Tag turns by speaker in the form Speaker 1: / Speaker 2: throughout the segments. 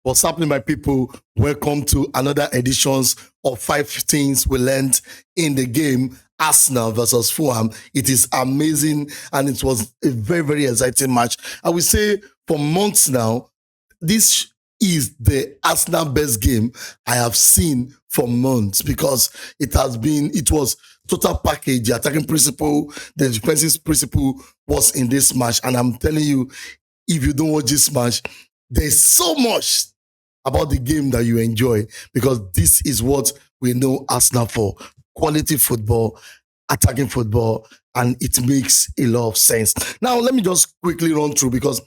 Speaker 1: What's happening, my people? Welcome to another editions of 5 things we learned in the game. Arsenal versus Fulham. It is amazing, and it was a very, very exciting match. I would say for months now, this is the Arsenal best game I have seen for months because it was total package. The attacking principle, the defensive principle was in this match. And I'm telling you, if you don't watch this match, there's so much about the game that you enjoy because this is what we know Arsenal for. Quality football, attacking football, and it makes a lot of sense. Now, let me just quickly run through because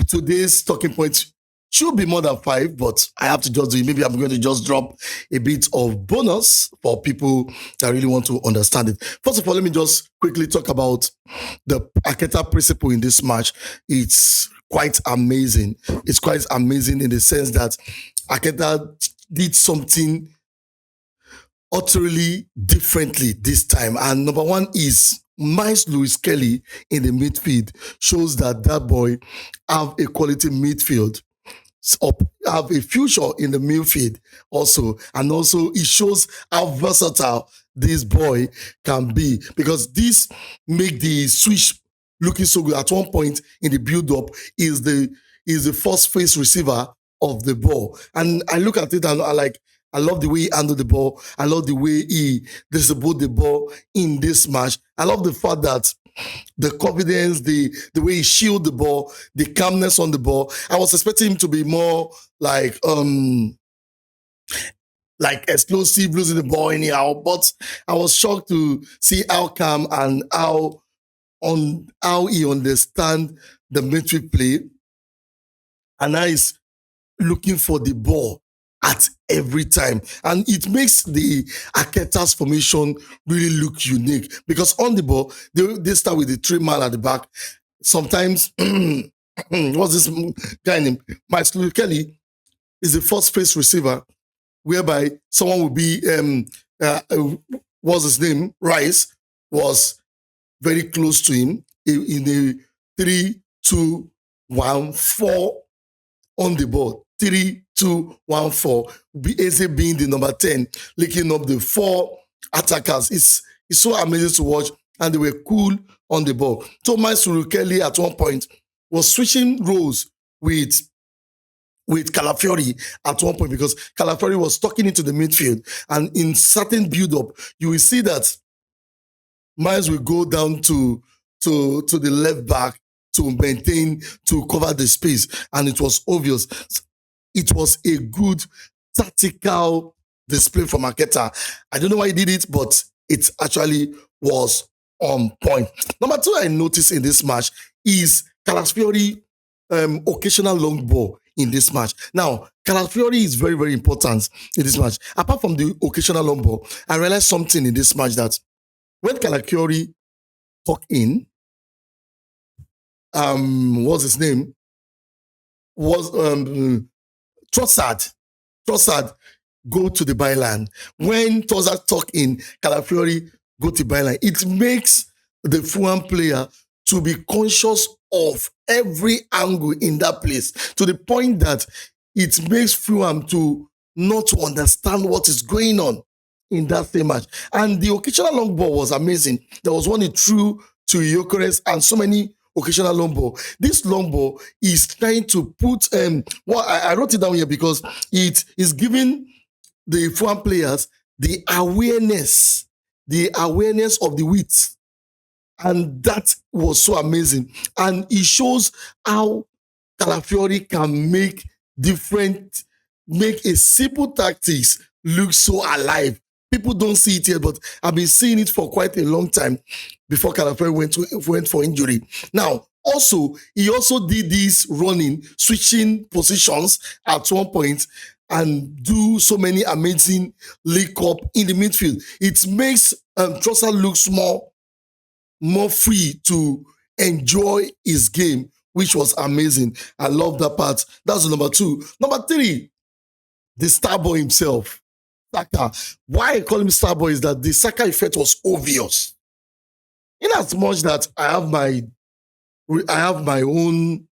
Speaker 1: today's talking points should be more than 5, but I have to just do it. Maybe I'm going to just drop a bit of bonus for people that really want to understand it. First of all, let me just quickly talk about the Arteta principle in this match. It's quite amazing. It's quite amazing in the sense that Arteta did something utterly differently this time. And number one is Miles Lewis Kelly in the midfield shows that boy have a quality midfield, have a future in the midfield also. And also it shows how versatile this boy can be because this make the switch looking so good. At one point in the build-up is the first face receiver of the ball. And I look at it and I love the way he handled the ball. I love the way he distributed the ball in this match. I love the fact that the confidence, the way he shielded the ball, the calmness on the ball. I was expecting him to be more like explosive, losing the ball anyhow. But I was shocked to see how calm and how he understands the midfield play. And now he's looking for the ball at every time. And it makes the Arteta's formation really look unique because on the ball, they start with the 3-man at the back. Sometimes, what's this guy named? Mikel Kelly is the first face receiver, whereby someone will be, what's his name? Rice was very close to him in the 3-2-1-4 on the ball. 3-2-1-4. Eze being the number 10, linking up the 4 attackers. It's so amazing to watch, and they were cool on the ball. Thomas Kelly at one point was switching roles with Calafiori at one point because Calafiori was tucking into the midfield, and in certain build-up, you will see that Miles will go down to the left back to cover the space, and it was obvious. It was a good tactical display from Arteta. I don't know why he did it, but it actually was on point. Number 2 I noticed in this match is Calafiori occasional long ball in this match. Now, Calafiori is very, very important in this match. Apart from the occasional long ball, I realized something in this match that when Calafiori tuck in, what's his name? Was Trossard go to the byline. When Trossard tuck in, Calafiori go to the byline. It makes the Fulham player to be conscious of every angle in that place to the point that it makes Fulham to not to understand what is going on in that same match. And the occasional long ball was amazing. There was one he threw to Gyökeres and so many occasional long ball. This long ball is trying to put I wrote it down here because it is giving the Fulham players the awareness of the width. And that was so amazing. And it shows how Calafiori can make a simple tactics look so alive. People don't see it yet, but I've been seeing it for quite a long time before Calafiori went for injury. Now, he also did this running, switching positions at one point and do so many amazing link up in the midfield. It makes Trossard look more free to enjoy his game, which was amazing. I love that part. That's number 2. Number 3, the star boy himself. Saka. Why I call him Starboy is that the Saka effect was obvious. In as much that I have my own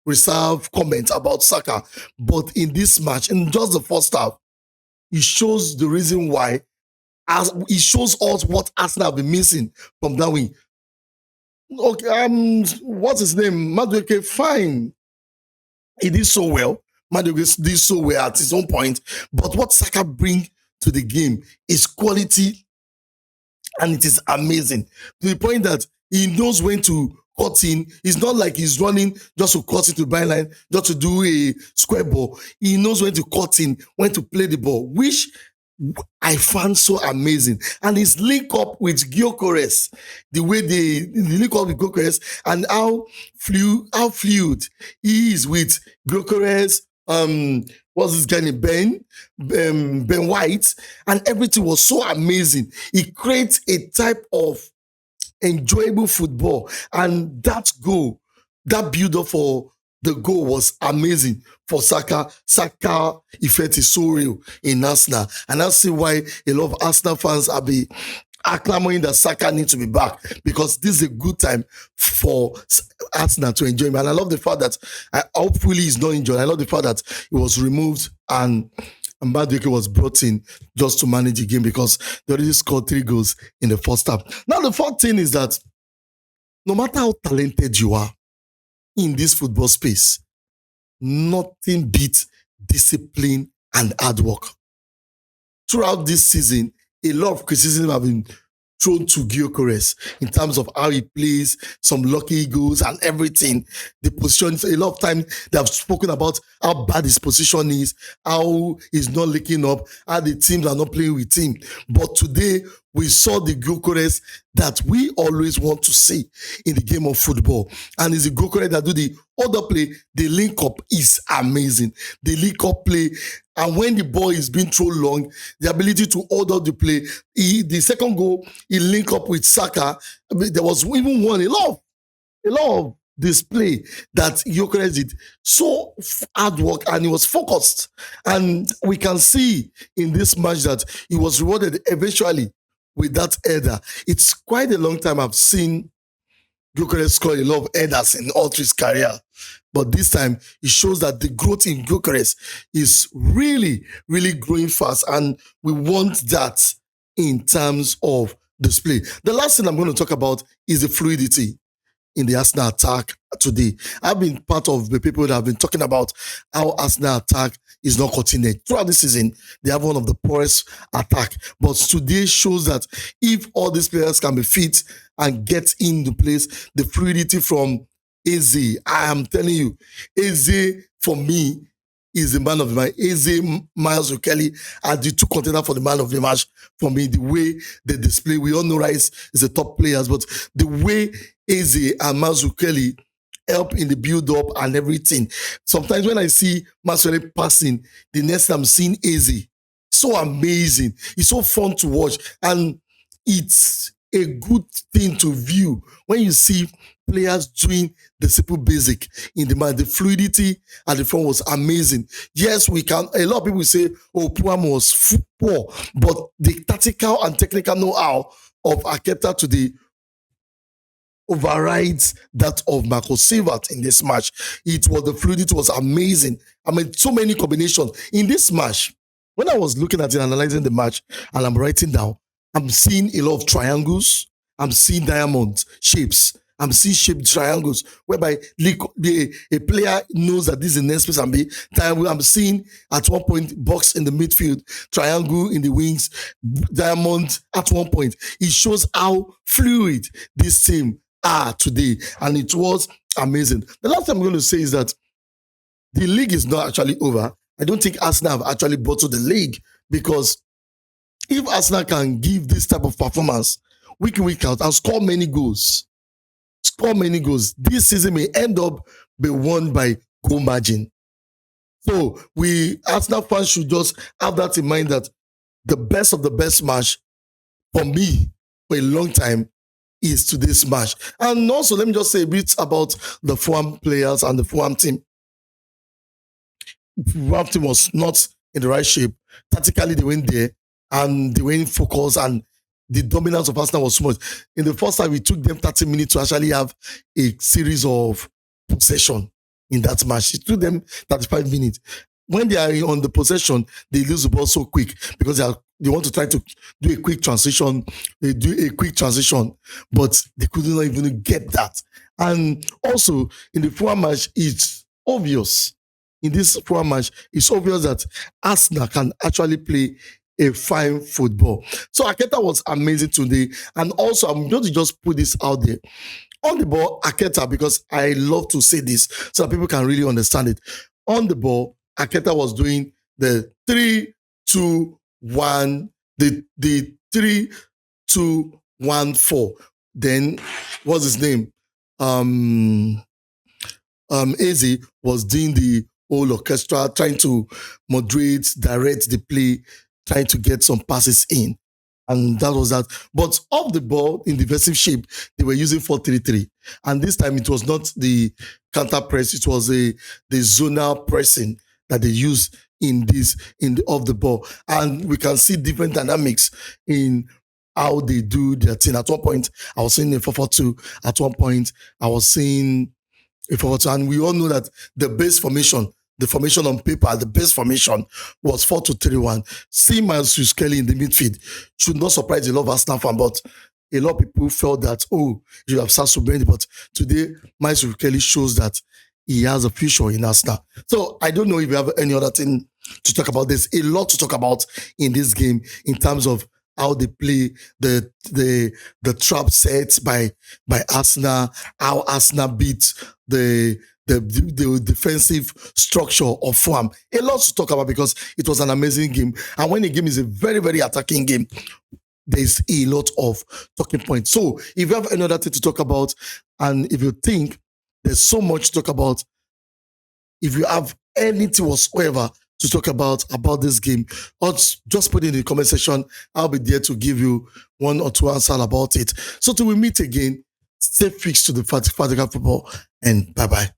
Speaker 1: reserve comments about Saka. But in this match, in just the first half, it shows the reason why. As it shows us what Arsenal have been missing from that wing. Okay, what's his name? Madueke, fine. He did so well. Madueke did so well at his own point. But what Saka bring to the game is quality, and it is amazing to the point that he knows when to cut in. It's not like he's running just to cut into the byline, just to do a square ball. He knows when to cut in, when to play the ball, which I found so amazing. And his link up with Gyökeres, the way they link up with Gyökeres, and how fluid he is with Gyökeres, what's this guy named Ben White, and everything was so amazing. He creates a type of enjoyable football, and that goal, that build up for the goal was amazing for Saka. Saka effect is so real in Arsenal, and I see why a lot of Arsenal fans are clamoring that Saka needs to be back, because this is a good time for Arsenal to enjoy him. And I love the fact that hopefully he's not injured. I love the fact that he was removed and Madueke was brought in just to manage the game, because they already scored 3 goals in the first half. Now, the fourth thing is that no matter how talented you are in this football space, nothing beats discipline and hard work. Throughout this season, a lot of criticism have been thrown to Gyökeres in terms of how he plays, some lucky goals and everything. The position, a lot of times they have spoken about how bad his position is, how he's not linking up, how the teams are not playing with him. But today, we saw the Gyökeres that we always want to see in the game of football. And it's the Gyökeres that do the other play. The link up is amazing. The link up play, and when the ball is being thrown long, the ability to hold up the play. The second goal, he link up with Saka. There was even one, a lot of display that Gyökeres did. So hard work, and he was focused. And we can see in this match that he was rewarded eventually with that header. It's quite a long time I've seen Gyökeres score a lot of headers in all through his career. But this time, it shows that the growth in Gyökeres is really, really growing fast. And we want that in terms of display. The last thing I'm going to talk about is the fluidity in the Arsenal attack today. I've been part of the people that have been talking about how Arsenal attack is not cutting edge. Throughout the season, they have one of the poorest attack. But today shows that if all these players can be fit and get into place, the fluidity from Eze, I am telling you, Eze, for me, is the man of the match. Eze, Miles Kelly are the 2 contenders for the man of the match. For me, the way they display, we all know Rice is the top players, but the way Eze and Miles Kelly help in the build-up and everything. Sometimes when I see Marcelo passing, the next time I'm seeing Eze, so amazing. It's so fun to watch, and it's a good thing to view when you see players doing the simple basic in the match. The fluidity at the front was amazing. Yes, we can. A lot of people say, "Oh, Fulham was poor," but the tactical and technical know-how of Arteta today overrides that of Marco Silva in this match. The fluidity was amazing. I mean, so many combinations in this match. When I was looking at it, analyzing the match, and I'm writing down, I'm seeing a lot of triangles. I'm seeing diamond shapes. I'm seeing shaped triangles whereby a player knows that this is the next place I'm seeing at one point box in the midfield, triangle in the wings, diamond at one point. It shows how fluid this team are today, and it was amazing. The last thing I'm going to say is that the league is not actually over. I don't think Arsenal have actually bottled the league, because if Arsenal can give this type of performance week in, week out, and score many goals, this season may end up be won by goal margin. So Arsenal fans should just have that in mind, that the best of the best match for me for a long time is today's match. And also, let me just say a bit about the Fulham players and the Fulham team. Fulham team was not in the right shape. Tactically, they went there and they went focused, and the dominance of Arsenal was so much. In the first time, it took them 30 minutes to actually have a series of possession. in that match. It took them 35 minutes. When they are on the possession, they lose the ball so quick because they want to try to do a quick transition. They do a quick transition, but they couldn't even get that. And also in the Fulham match, it's obvious. In this Fulham match, it's obvious that Arsenal can actually play a fine football. So Arteta was amazing today. And also, I'm going to just put this out there. On the ball, Arteta, because I love to say this so that people can really understand it. On the ball, Arteta was doing the 3-2-1, the 3-2-1-4. Then, what's his name? Eze was doing the whole orchestra, trying to moderate, direct the play, trying to get some passes in. And that was that. But off the ball, in defensive shape, they were using 4-3-3. And this time it was not the counter press, it was the zonal pressing that they used off the ball. And we can see different dynamics in how they do their thing. At one point, I was seeing a 4-4-2. At one point, I was seeing a 4-4-2. And we all know that the base formation, the formation on paper, the base formation was 4-2-3-1. Seeing Miles Kelly in the midfield should not surprise a lot of Arsenal fans, but a lot of people felt that, you have Sasu Bendy, but today Miles Kelly shows that he has a future in Arsenal. So I don't know if you have any other thing to talk about. There's a lot to talk about in this game in terms of how they play the trap sets by Arsenal, how Arsenal beat the defensive structure of Fulham. A lot to talk about because it was an amazing game. And when a game is a very, very attacking game, there's a lot of talking points. So if you have another thing to talk about, and if you think there's so much to talk about, if you have anything whatsoever to talk about this game, or just put it in the comment section. I'll be there to give you one or two answers about it. So till we meet again, stay fixed to the Fatiga football, and bye-bye.